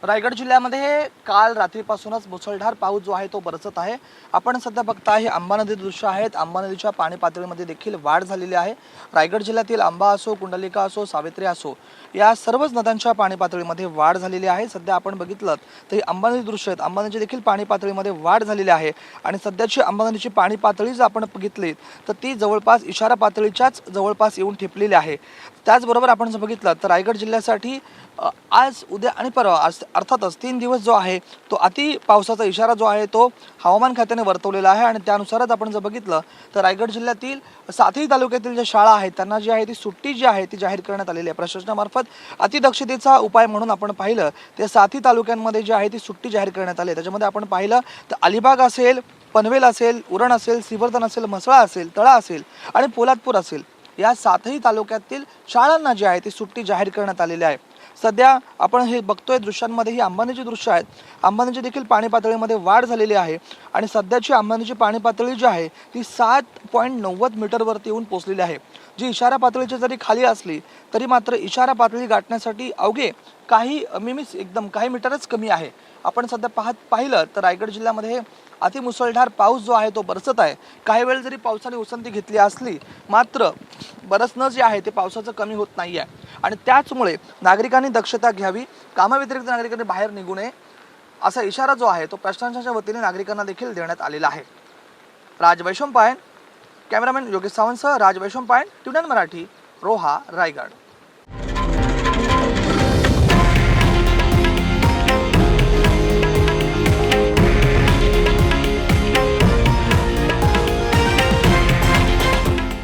रायगड जिल्ह्यामध्ये काल रात्रीपासूनच मुसळधार पाऊस जो आहे तो बरसत आहे। आपण सध्या बघताय आंबा नदी दृश्य आहेत। आंबा नदीच्या पाणी पातळीमध्ये देखील वाढ झालेली आहे। रायगड जिल्ह्यातील आंबा असो, कुंडलिका असो, सावित्री असो, या सर्वच नद्यांच्या पाणी पातळीमध्ये वाढ झालेली आहे। सध्या आपण बघितलं तर ही आंबा नदी दृश्य आहेत। आंबा नदीची देखील पाणी पातळीमध्ये वाढ झालेली आहे आणि सध्याची आंबा नदीची पाणी पातळी जर आपण बघितली तर ती जवळपास इशारा पातळीच्याच जवळपास येऊन ठेपलेली आहे। त्याचबरोबर आपण जर बघितलं तर रायगड जिल्ह्यासाठी आज, उद्या आणि परवा अर्थातच 3 दिवस जो आहे तो अति पावसाचा इशारा जो आहे तो हवामान खात्याने वर्तवलेला आहे आणि त्यानुसारच आपण जर बघितलं तर रायगड जिल्ह्यातील 7ही तालुक्यातील ज्या शाळा आहेत त्यांना जी आहे ती सुट्टी जी आहे ती जाहीर करण्यात आलेली आहे। प्रशासनामार्फत अतिदक्षतेचा उपाय म्हणून आपण पाहिलं तर 7ही तालुक्यांमध्ये जी आहे ती सुट्टी जाहीर करण्यात आली आहे। त्याच्यामध्ये आपण पाहिलं तर अलिबाग असेल, पनवेल असेल, उरण असेल, श्रीवर्धन असेल, म्हसळा असेल, तळा असेल आणि पोलादपूर असेल, या 7ही तालुक्यातील शाळांना जी आहे ती सुट्टी जाहीर करण्यात आलेली आहे। सध्या आपण हे बघतोय दृश्यांमध्ये ही आंबा नदीची दृश्य आहेत। आंबा नदीची देखील पाणी पातळीमध्ये वाढ झालेली आहे आणि सध्याची आंबा नदीची पाणी पातळी जी आहे ती 7.90 मीटरवरती येऊन पोहोचलेली आहे। जी इशारा पातळीची जरी खाली असली तरी मात्र इशारा पातळी गाठण्यासाठी अवघे काही मिमीच एकदम काही मीटरच कमी आहे। आपण सध्या पाहिलं तर रायगड जिल्ह्यामध्ये अतिमुसळधार पाऊस जो आहे तो बरसत आहे। काही वेळ जरी पावसाने उसंती घेतली असली मात्र बरसणं जे आहे ते पावसाचं कमी होत नाही आहे आणि त्याचमुळे नागरिकांनी दक्षता घ्यावी, कामाव्यतिरिक्त नागरिकांनी बाहेर निघू नये असा इशारा जो आहे तो प्रशासनाच्या वतीने नागरिकांना देखील देण्यात आलेला आहे। राज वैशंपायन, कॅमेरामॅन योगेश सावंतसह राज वैशंपायन, ट्यून मराठी, रोहा, रायगड।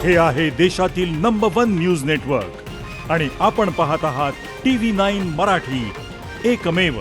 हे आहे देशातील नंबर 1 न्यूज नेटवर्क आणि आपण पाहत आहात TV9 मराठी, एकमेव।